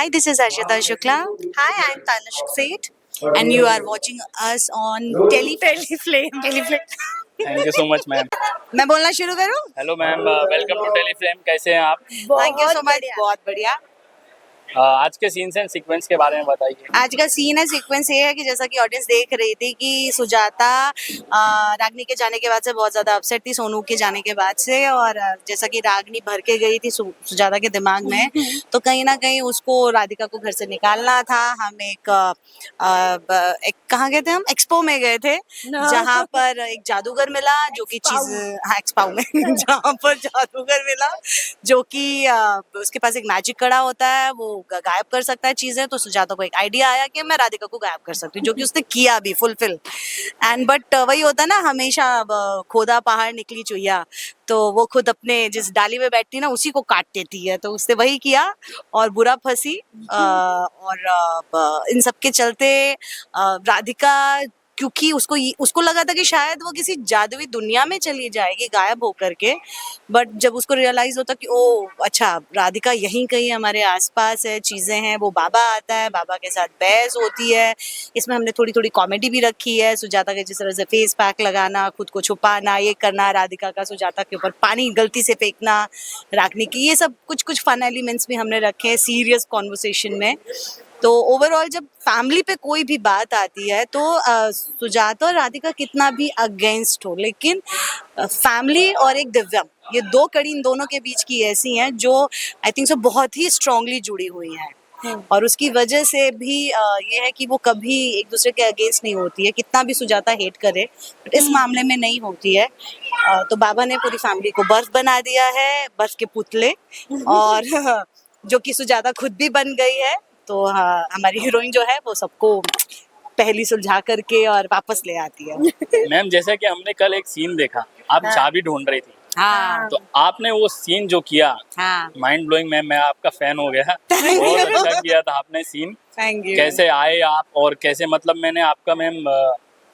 Hi, this is Ashita Shukla. Hi, I'm Tanushk Seth. And you are watching us on Teleflame. Thank you so much ma'am. मैं बोलना शुरू करूं? Hello ma'am, welcome to Teleframe. कैसे हैं आप? Thank you so much, बहुत बढ़िया। आज के सीन्स एंड सीक्वेंस के बारे में बताइए। आज का सीन है, सीक्वेंस ये है कि जैसा कि ऑडियंस देख रही थी कि सुजाता रागनी के जाने के बाद से बहुत ज्यादा अपसेट थी, सोनू के जाने के बाद से। और जैसा कि रागनी भर के गई थी सुजाता के दिमाग में, तो कहीं ना कहीं उसको राधिका को घर से निकालना था। हम एक कहाँ गए थे? हम एक्सपो में गए थे, जहाँ पर एक जादूगर मिला जो कि चीज, हाँ एक्सपो में जहाँ पर जादूगर मिला जो कि उसके पास एक मैजिक कड़ा होता है, वो गायब कर सकता है चीजें। तो सुजाता को एक आइडिया आया कि मैं राधिका को गायब कर सकती हूँ, जो कि उसने किया भी फुलफिल। एंड बट वही होता है ना, हमेशा खोदा पहाड़ निकली चुहिया, तो वो खुद अपने जिस डाली में बैठती ना उसी को काट देती है। तो उसने वही किया और बुरा फंसी। और इन सब के चलते राधिका, क्योंकि उसको लगा था कि शायद वो किसी जादुई दुनिया में चली जाएगी गायब होकर के, बट जब उसको रियलाइज होता कि ओ अच्छा, राधिका यहीं कहीं हमारे आसपास है, चीजें हैं, वो बाबा आता है, बाबा के साथ बहस होती है। इसमें हमने थोड़ी थोड़ी कॉमेडी भी रखी है, सुजाता के जिस तरह से फेस पैक लगाना, खुद को छुपाना, ये करना, राधिका का सुजाता के ऊपर पानी गलती से फेंकना, रागनी की, ये सब कुछ कुछ फन एलिमेंट्स भी हमने रखे हैं सीरियस कॉन्वर्सेशन में। तो ओवरऑल जब फैमिली पे कोई भी बात आती है तो सुजाता और राधिका कितना भी अगेंस्ट हो, लेकिन फैमिली और एक दिव्यम, ये दो कड़ी इन दोनों के बीच की ऐसी हैं जो आई थिंक सो बहुत ही स्ट्रांगली जुड़ी हुई हैं। और उसकी वजह से भी ये है कि वो कभी एक दूसरे के अगेंस्ट नहीं होती है, कितना भी सुजाता हेट करे, बट इस मामले में नहीं होती है। तो बाबा ने पूरी फैमिली को बर्फ बना दिया है, बर्फ के पुतले, और जो कि सुजाता खुद भी बन गई है। तो हमारी हीरोइन जो है वो सबको पहली सुलझा करके और वापस ले आती है। मैम, जैसा कि हमने कल एक सीन देखा, आप चाबी ढूंढ रही थी, हाँ, तो आपने वो सीन जो किया, हाँ, माइंड ब्लोइंग मैम, मैं आपका फैन हो गया। बहुत अच्छा किया था आपने सीन। Thank you. कैसे आए आप और कैसे, मतलब मैंने आपका मैम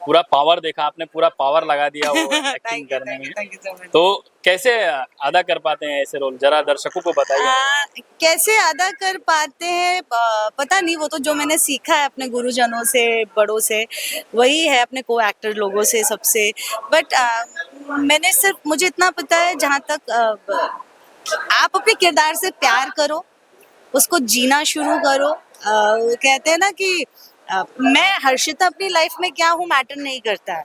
पूरा पावर देखा, आपने पूरा पावर लगा दिया वो एक्टिंग करने में। Thank you so much. तो कैसे अदा कर पाते हैं ऐसे रोल, जरा दर्शकों को बताइए। कैसे अदा कर पाते हैं पता नहीं, वो तो जो मैंने सीखा है अपने गुरुजनों से, बड़ों से, वही है, अपने को एक्टर लोगों से, सबसे। बट मैंने सिर्फ, मुझे इतना पता है जहाँ तक आप अपने किरदार से प्यार करो, उसको जीना शुरू करो। वो कहते हैं ना कि मैं हर्षिता अपनी लाइफ में क्या हूँ मैटर नहीं करता है।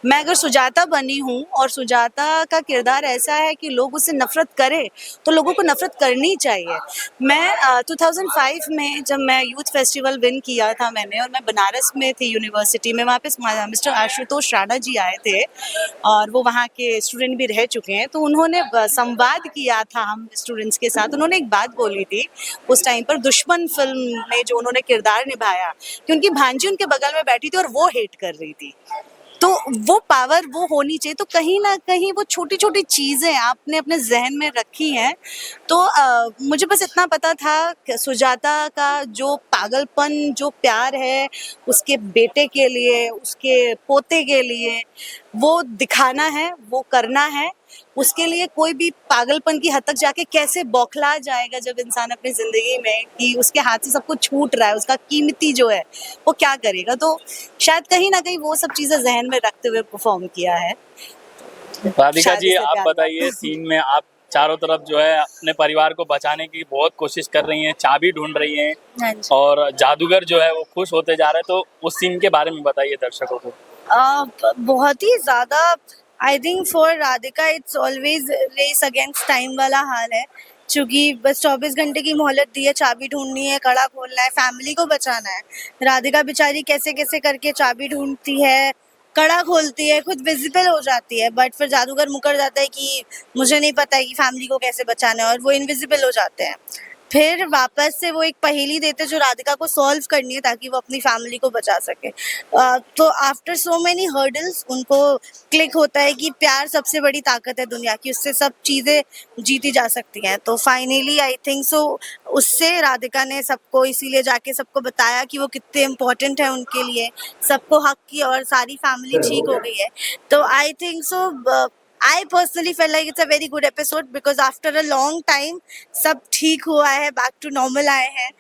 मैं अगर सुजाता बनी हूँ और सुजाता का किरदार ऐसा है कि लोग उससे नफरत करें, तो लोगों को नफरत करनी चाहिए। मैं 2005 में जब मैं यूथ फेस्टिवल विन किया था मैंने, और मैं बनारस में थी यूनिवर्सिटी में, वहाँ पे मिस्टर आशुतोष राणा जी आए थे और वो वहाँ के स्टूडेंट भी रह चुके हैं। तो उन्होंने संवाद किया था हम स्टूडेंट्स के साथ। उन्होंने एक बात बोली थी उस टाइम पर, दुश्मन फिल्म में जो उन्होंने किरदार निभाया, कि उनकी भांजी उनके बगल में बैठी थी और वो हेट कर रही थी। तो वो पावर वो होनी चाहिए। तो कहीं ना कहीं वो छोटी छोटी चीजें आपने अपने जहन में रखी हैं। तो मुझे बस इतना पता था कि सुजाता का जो पागलपन, जो प्यार है उसके बेटे के लिए, उसके पोते के लिए, वो दिखाना है, वो करना है। उसके लिए कोई भी पागलपन की हद तक जाके कैसे बौखला जाएगा जब इंसान अपनी जिंदगी में, कि उसके हाथ से सब कुछ छूट रहा है, उसका कीमती जो है वो क्या करेगा। तो शायद कहीं ना कहीं वो सब चीजें जहन में रखते हुए परफॉर्म किया है। राधिका जी, आप बताइए, सीन में आप चारों तरफ जो है अपने परिवार को बचाने की बहुत कोशिश कर रही हैं, चाबी ढूंढ रही हैं, और जादूगर जो है वो खुश होते जा रहे हैं, तो उस सीन के बारे में बताइए दर्शकों को। बहुत ही ज्यादा, I think for Radhika it's always race against time वाला हाल है, क्योंकि बस 24 घंटे की मोहलत दी है, चाबी ढूंढनी है, कड़ा खोलना है, फैमिली को बचाना है। राधिका बेचारी कैसे कैसे करके चाबी ढूंढती है, कड़ा खोलती है, खुद विजिबल हो जाती है, बट फिर जादूगर मुकर जाता है कि मुझे नहीं पता है कि फैमिली को कैसे बचाना है, और वो इनविजिबल हो जाते हैं। फिर वापस से वो एक पहेली देते जो राधिका को सॉल्व करनी है ताकि वो अपनी फैमिली को बचा सके। तो आफ्टर सो मेनी हर्डल्स उनको क्लिक होता है कि प्यार सबसे बड़ी ताकत है दुनिया की, उससे सब चीज़ें जीती जा सकती हैं। तो फाइनली आई थिंक सो उससे राधिका ने सबको इसीलिए जाके सबको बताया कि वो कितने इम्पोर्टेंट है उनके लिए, सबको हक की, और सारी फैमिली ठीक हो गई है। तो I think so I personally felt like it's a very good episode because after a long time सब ठीक हुआ है, back to normal आए हैं.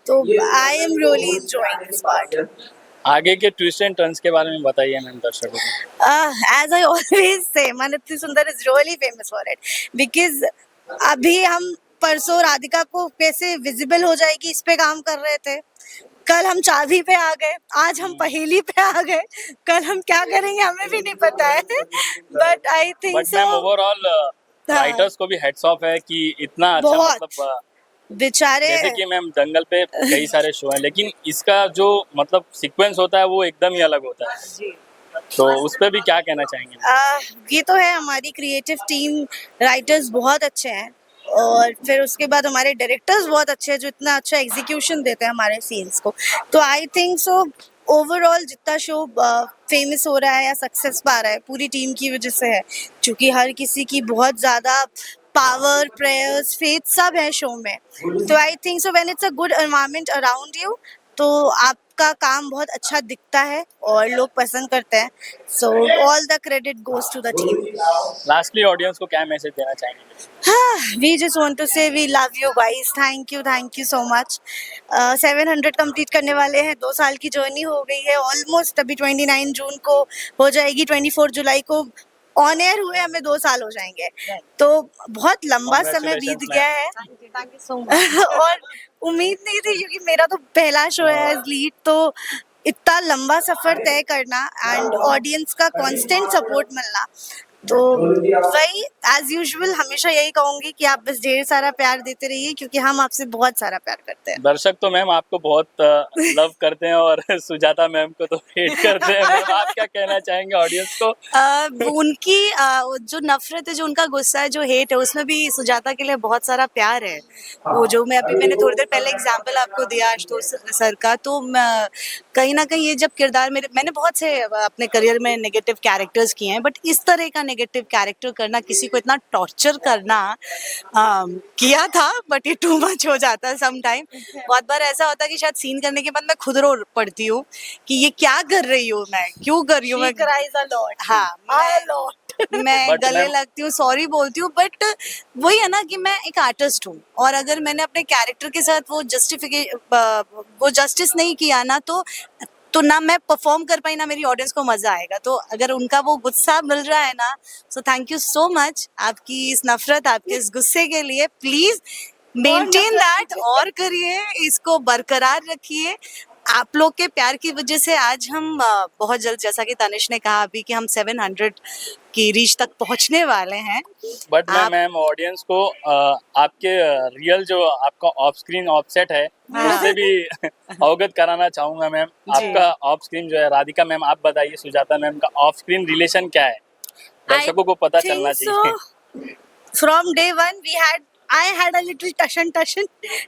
तो I am really enjoying this part. आगे के ट्विस्ट एंड टर्न्स के बारे में बताइए मैम दर्शकों को। As I always say, Manatri Sundar is really famous for it because अभी हम परसों राधिका को कैसे विजिबल हो जाएगी इस पे काम कर रहे थे, कल हम चाबी पे आ गए, आज हम पहेली पे आ गए, कल हम क्या करेंगे हमें भी नहीं पता है, but I think but ma'am overall writers को भी हेड्स ऑफ है कि इतना अच्छा बहुत। मतलब बेचारे जैसे कि मैम दंगल पे कई सारे शो हैं लेकिन इसका जो मतलब सीक्वेंस होता है वो एकदम ही अलग होता है, तो उस पर भी क्या कहना चाहेंगे? ये तो है, हमारी क्रिएटिव टीम, राइटर्स बहुत अच्छे हैं और फिर उसके बाद हमारे डायरेक्टर्स बहुत अच्छे हैं जो इतना अच्छा एग्जीक्यूशन देते हैं हमारे सीन्स को. तो आई थिंक सो ओवरऑल जितना शो फेमस हो रहा है या सक्सेस पा रहा है पूरी टीम की वजह से है, क्योंकि हर किसी की बहुत ज़्यादा पावर, प्रेयर्स, फेथ सब है शो में. तो I think so when it's a good environment around you तो आपका काम बहुत अच्छा दिखता है और लोग पसंद करते हैं. So all the credit goes to the team. Lastly audience को क्या मैसेज देना चाहेंगे? We just want to say we love you guys. Thank you so much. 700 complete करने वाले हैं, 2 साल की जर्नी हो गई है ऑलमोस्ट. अभी 29 जून को हो जाएगी, 24 जुलाई को ऑन एयर हुए हमें 2 साल हो जाएंगे. तो बहुत लंबा समय बीत गया है थैंक यू सो मच. और उम्मीद नहीं थी क्योंकि मेरा तो पहला शो है एज लीड, तो इतना लंबा सफर तय करना एंड ऑडियंस का कांस्टेंट सपोर्ट मिलना. तो वही एज यूजुअल हमेशा यही कहूंगी कि आप बस ढेर सारा प्यार देते रहिए क्योंकि हम आपसे बहुत सारा प्यार करते हैं. दर्शक तो मैम आपको बहुत लव करते हैं और सुजाता मैम को तो हेट करते हैं. मैम आप क्या कहना चाहेंगे ऑडियंस को? उनकी जो नफरत है, जो उनका गुस्सा है, जो हेट है, उसमें भी सुजाता के लिए बहुत सारा प्यार है. वो जो मैंने थोड़ी देर पहले एग्जांपल आपको दिया आशुतोष सर का, तो कहीं ना कहीं ये जब किरदार मैंने बहुत से अपने करियर में नेगेटिव कैरेक्टर्स किए हैं, बट इस तरह का नेगेटिव कैरेक्टर करना, किसी को इतना टॉर्चर करना किया था, बट ये टू मच हो जाता है सम टाइम. बहुत बार ऐसा होता है कि शायद सीन करने के बाद मैं खुद रो पड़ती हूँ कि ये क्या कर रही हूँ, मैं क्यों कर रही हूँ. मैं cries a lot. हाँ, मैं But गले ma'am- लगती हूँ, सॉरी बोलती हूँ, बट वही है ना कि मैं एक आर्टिस्ट हूँ और अगर मैंने अपने कैरेक्टर के साथ वो जस्टिस नहीं किया ना, तो ना मैं परफॉर्म कर पाई, ना मेरी ऑडियंस को मजा आएगा. तो अगर उनका वो गुस्सा मिल रहा है ना, so thank you so much आपकी इस नफरत, आपके इस गुस्से के लिए. प्लीज मेंटेन दैट और करिए, इसको बरकरार रखिए. आप लोग के प्यार की वजह से आज हम बहुत जल्द, जैसा कि तनिष ने कहा अभी, कि हम 700 की रीच तक पहुंचने वाले हैं. बट आप- मैम ऑडियंस को आपके रियल जो आपका ऑफ स्क्रीन ऑफसेट है हाँ। उससे भी अवगत कराना चाहूंगा मैम. जी. आपका ऑफ स्क्रीन जो है, राधिका मैम आप बताइए सुजाता मैम का ऑफ स्क्रीन रिलेशन क्या है, दर्शकों को पता चलना चाहिए. From day one I had a little टशन.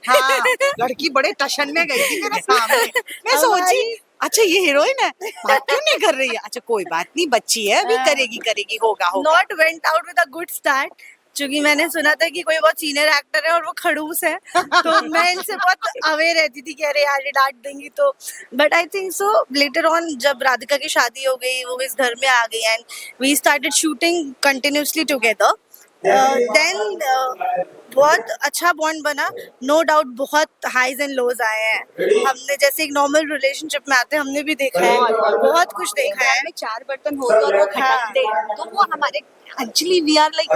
हाँ, लड़की बड़े टशन में गई थी मेरे सामने. मैं सोची अच्छा ये हीरोइन है, बात क्यों नहीं कर रही है. अच्छा कोई बात नहीं, बच्ची है, अभी करेगी, होगा. Not went out with a good start. क्योंकि मैंने सुना था कि कोई बहुत सीनियर एक्टर है और वो खड़ूस है, तो मैं इनसे बहुत अवेयर रहती थी कि अरे यार ये डांट देंगी. तो but I think so later on जब राधिका की शादी हो गई, वो इस घर में आ गई and we started shooting continuously together, then बहुत अच्छा बॉन्ड बना. नो डाउट बहुत हाईज एंड लोज आए हैं. हमने जैसे एक नॉर्मल रिलेशनशिप में आते हैं, हमने भी देखा है, बहुत कुछ देखा है. में 4 बर्तन होते और वो खटकते, तो वो हमारे एक्चुअली वी आर लाइक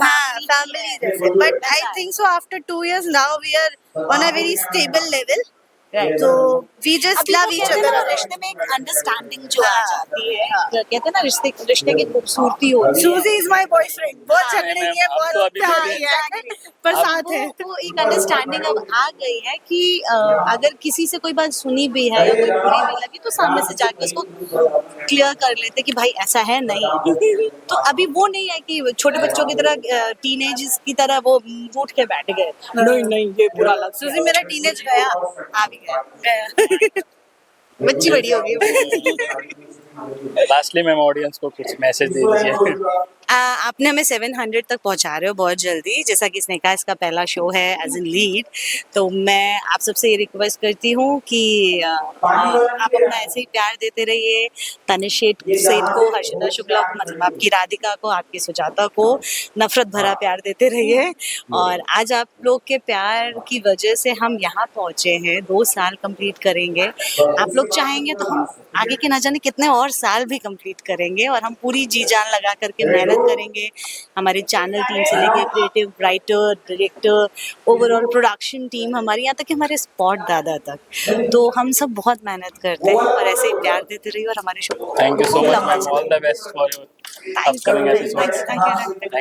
हाँ, family जैसे. But I think so after 2 years now we are on a very stable level. तो we just love each other. रिश्ते में एक अंडरस्टैंडिंग जो आ जाती है, कहते हैं ना रिश्ते की खूबसूरती होती है. Suzy is my boyfriend. बहुत हाँ, झगड़ेगी मैम, है, अब तो बहुत अभी प्यारी है, पर अब साथ है. वो एक अंडरस्टैंडिंग अब आ गई है कि अगर किसी से कोई बात सुनी भी है या कोई बुरी भी लगी तो सामने से जाके उसको क्लियर कर लेते कि भाई ऐसा है नहीं. तो अभी वो नहीं है कि छोटे बच्चों की तरह, टीनेज की तरह वो रूठ के बैठ गए. नहीं ये बुरा लगा. Suzy मेरा टीनेज गया, आ भी गया, गया. बच्ची बड़ी हो गई. लास्टली मैम ऑडियंस को कुछ मैसेज दे दीजिए. आपने हमें 700 तक पहुंचा रहे हो बहुत जल्दी, जैसा कि स्नेहा इसका पहला शो है एज इन लीड। तो मैं आप सबसे ये रिक्वेस्ट करती हूँ कि आप अपना ऐसे ही प्यार देते रहिए। तनिष सेठ को, हर्षिता शुक्ला को, मतलब आपकी राधिका को, आपकी सुजाता को नफरत भरा प्यार देते रहिए। और आज आप लोग के प्यार की वजह से हम यहाँ पहुँचे हैं, 2 साल कंप्लीट करेंगे। आप लोग चाहेंगे तो हम आगे के ना जाने कितने और साल भी कंप्लीट करेंगे, और हम पूरी जी जान लगा करके मेहनत करेंगे। हमारी चैनल टीम से लेके creative writer, director, overall production team, हमारी यहाँ तक कि हमारे स्पॉट दादा तक, तो हम सब बहुत मेहनत करते हैं। और ऐसे ही प्यार देते रहिए और हमारे शो को थैंक यू सो लंबा much, all the best for your Thank you. Upcoming episode. Thank you.